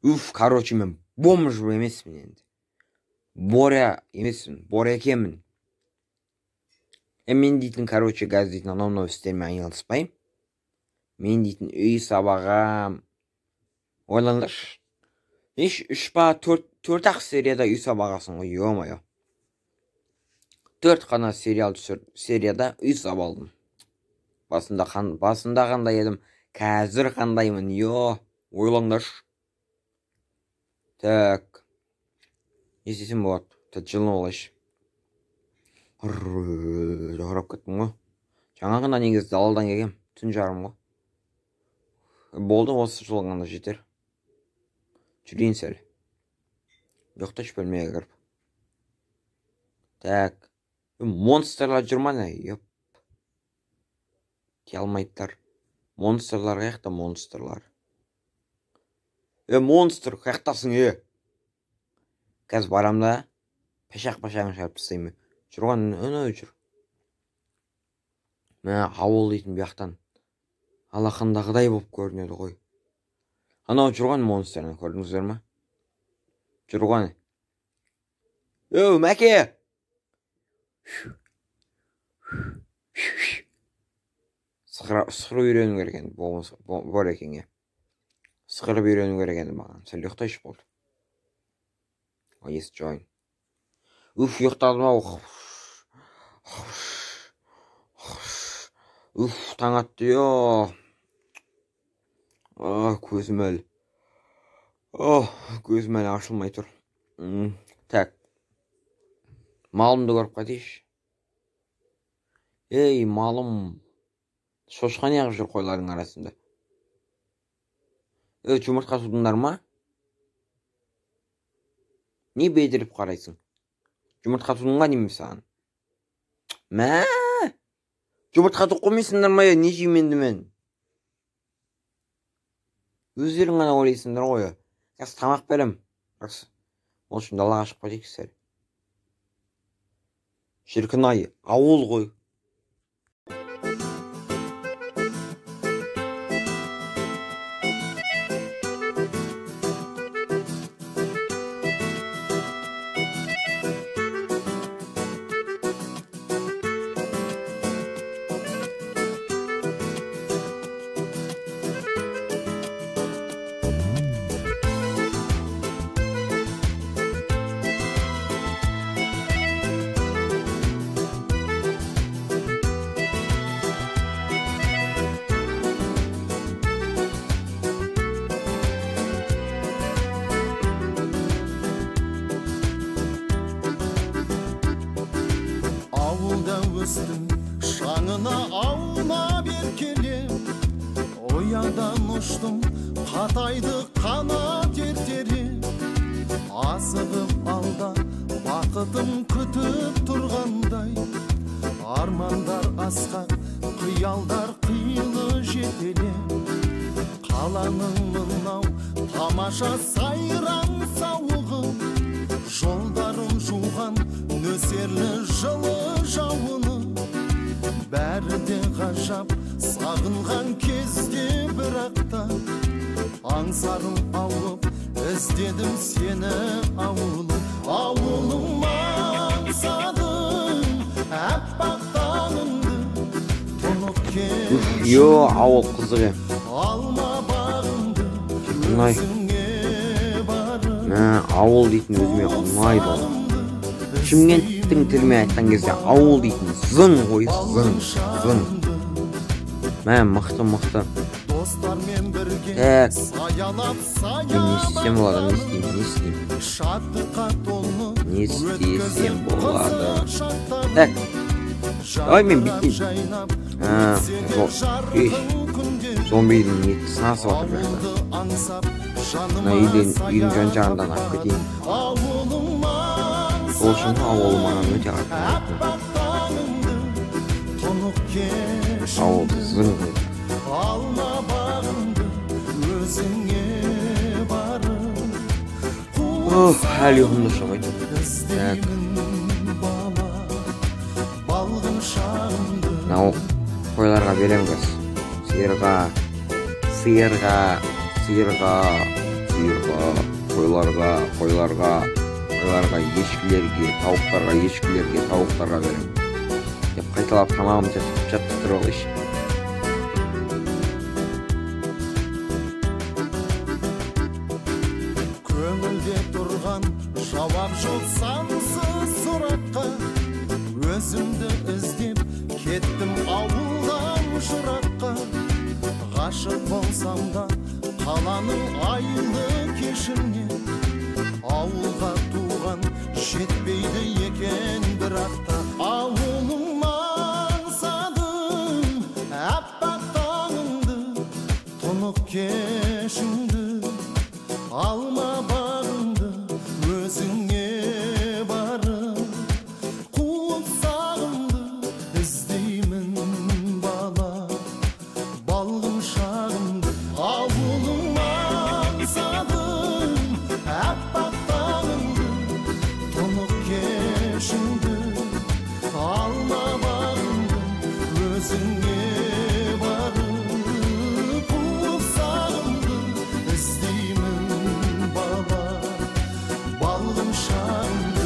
Короче, мен бомж емеспін енді. Боря емеспін, Боря екенмін. Мен дейтін, короче, қазір дейтін анау істермен айналыспаймын. Мен дейтін үй сабағам. Ойлаңдаршы. 4-ақ серияда үй сабағасың ғой, ё-моё. 4 қана серияда үй сабалдым. Басында қандай едім, қазір қандаймын, ойлаңдаршы. Так. Не істесем болады? Жылын олайшы. Жоғырап кеттім ғой. Жаңағында негізі далалдан келгем, түн жарым ғой. Болды, осы жол ғана жетер. Жүрейін сәл. Жоқташ бөлмеге кіріп. Так. Монстрлар жүр ма не? Кел алмайттар. Монстрлар қаяқта монстрлар? Монстр, қаяқтасың, Қазір барамда, пашақ-пашағын шығарып тастаймын. Жүрған, жүр. Ауыл дейтін бияқтан. Алақандағыдай болып көрінеді ғой. Анау жүрған монстрны көрдіңіздер ма? Жүрған. Мәке! Сықырып үйрену керек енді, бор екенге. Сықырып үйрену керек енді маған. Сәл ұйықтайшы болды. Yes, join. Ұйықтадым ау. Таң атты, көзім әлі. Көзім әлі ашылмай тұр. Так. Малымды көріп қатейші. Малым. Шошқа не ағып жүр қойлардың арасында. Жұмыртқа судыңдар ма? Не бедіріп қарайсың? Жұмыртқа судыңға неме саған? Жұмыртқа тұқ қоймайсыңдар ма? Не жейменді мен? Өздерің ғана ойлайсыңдар ғой. Қазір тамақ берем. Ол үшін далаға шығып кетейік сәл. Шіркін ай, ауыл ғой. Шаңына аунап еркелеп, оядан ұштым, қатайды қанат ертереп. Асығып алда бақытым күтіп тұрғандай, армандар асқақ, қиялдар қилы жетелеп. Қаланың мынау тамаша сайран сауығы, жолдарым жуған нөсерлі жылы жауыны. Бәрі де ғажап, сағынған кезде бірақта, аңсарым ауып, іздедім сені ауылым. Ауылым аңсадым, әппақ таңымды, тұнып кел ауыл қызығы. Алма бағымды, өзіңе барым. Ауыл дейтін өзіме ұнайды. Шымкенттің тілімен айтқан кезде ауыл дейтін зың ғой, зың. Мықты. Достармен бірге саялап не істесем болады, не істесем болады. Так, давай мен биттейін. Зомбидің неті санасы батыр жақта. Үйдің жан жағындан ақ кетейін. Сол үшін ауыл маған өте қатты. Ауыл зың ғой. Әлі ұғымды шығайды. Нау қойларға берем қыз. Сиырға сиырға, қойларға, ешкілерге, тауықтарға беремін деп қайталап тамағымды жаттықтырып алайыншы. Көңілде тұрған жауап жоқ сансыз сұраққа, өзімді іздеп кеттім ауылдан жыраққа. Ғашық болсам да қаланың айлы кешіне, ауылға туған жетпейді екен бірақ та. Ауылым аңсадым аппақ таңыңды, тұнық кешіңді, алма бағыңды өзіңе барып, қуып сағымды іздеймін бала, балғын шағымды. Ауылым аңсадым аппақ таңыңды, тұнық кешіңді, алма бағыңды өзіңе барып, қуып сағымды іздеймін бала, балғын шағымды.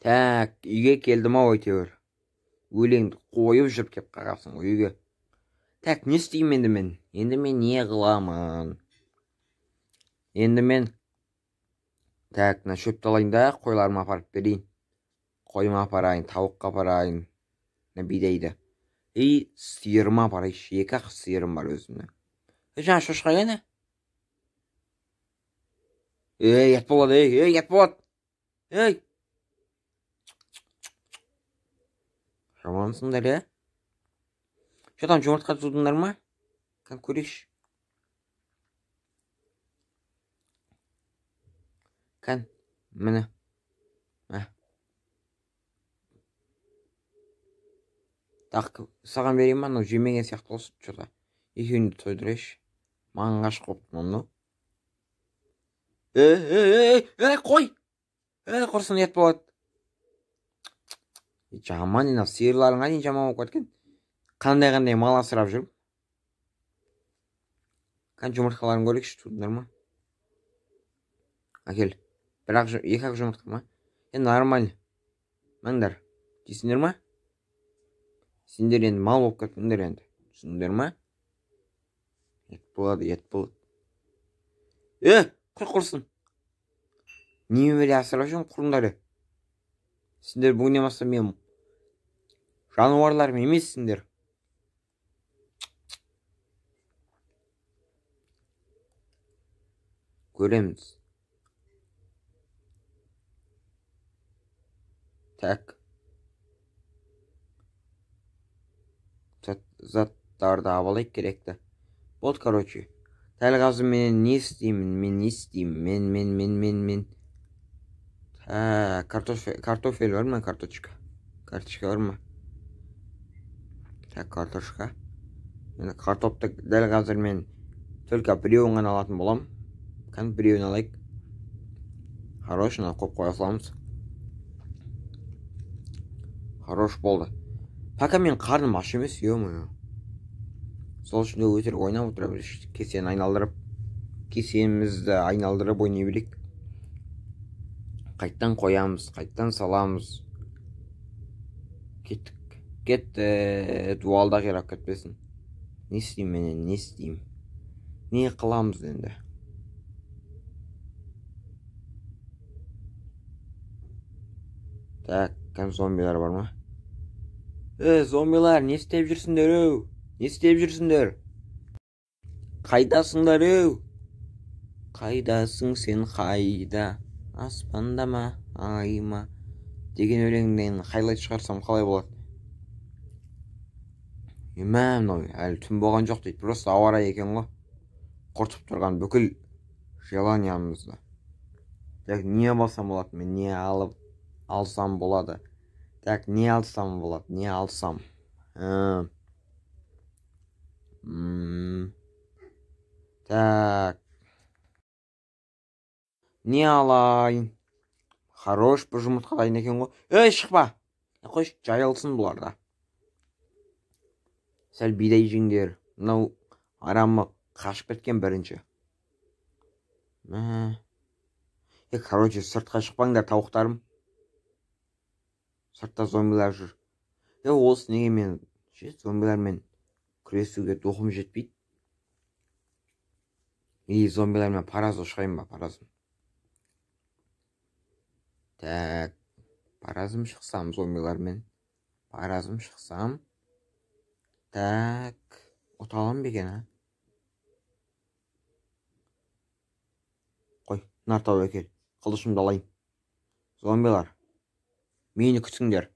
Так, үйге келдім ау әйтеуір. Өлеңді қойып жүріп кеп қалғансың ғой үйге. Так, не істеймін енді мен? Енді мен не қыламын? Енді мен так, мына шөпті алайын да қойларыма апарып берейін. Қойыма апарайын, тауыққа апарайын, бидайды. И сиырыма апарайыншы. 2-ақ сиырым бар өзімнің. Жаңа шошқа кәне? Ет болады, ет болады. Жамансыңдар, Жодан жұмыртқа тұздыңдар ма? Қан көрейші. Қан, міне. Так, саған берейін ма? Жемеген сияқты болсын, жода. Екеуінді тойдырайшы. Маған ғашық болыптым оны. Қой! Құрсын ет болады. Жаман, ена сиырларыңа дейін жаман болып кеткен. Қандай мал асырап жүріп. Қан жұмыртқаларын көрейікші, тудыңдар ма? Әкел. Бірақ 2-ақ жұмыртқа ма? Нормально. Мәңдер. Дейсіңдер ма? Сендер енді мал болып кеттіңдер енді. Түсіңдер ма? Ет болады. Құрсын. Неме асырап жүрмін құрындары? Сендер бүгіннен бастап мен жануарларым емессіңдер. Көреміз. Так. Заттарды абалайық керекті. Болды, короче. Дәл қазір мен не істеймін? Мен. Картофель var mı? Картошка var mı? Так, картошка. Yani картопты дәл қазір мен только біреуін ғана алатын болам. Қан біреуін алайық. Хорош, қойып қоя саламыз. Хорош болды. Пока мен қарным аш емес, ё-моё. Сол үшін де өтірік ойнап отыра берейік. Кесемізді айналдырып ойнай берейік. Қайттан қоямыз, қайттан саламыз. Кетті. Дуалда қирап кетпесін. Не істеймін? Не қыламыз енді? Так, кән зомбилар бар ма? Зомбилар, не істеп жүрсіңдер? Қайдасыңдар? Қайдасың сен, қайда? Аспанда ма, ай ма деген өлеңнен хайлайт шығарсам қалай болады? Мә, мынау әлі түн болған жоқ дейді. Просто ауа райы екен ғой. Құртып тұрған бүкіл желаниямызды. Так, не болсам болады? Мен не алсам болады? Так, не алсам болады? Не алсам? Так. Не алайын? Хорош бір жұмыртқа дайын екен ғой. Шықпа! Қойшы, жайылсын бұларда. Сәл бидай жеңдер. Мынау арамы қашып кеткен бірінші. Короче, сыртқа шықпаңдар, тауықтарым. Сыртта зомбилар жүр. Осы неге мен зомбилармен күресуге духым жетпейді. Зомбилармен паразы ұшқайын ба, паразым. Так, паразым шықсам зомбилармен. Паразым шықсам. Так, ұталам бекен, а? Қой, нар тау әкел. Қылышымды алайын. Зомбилар, мені күтіңдер.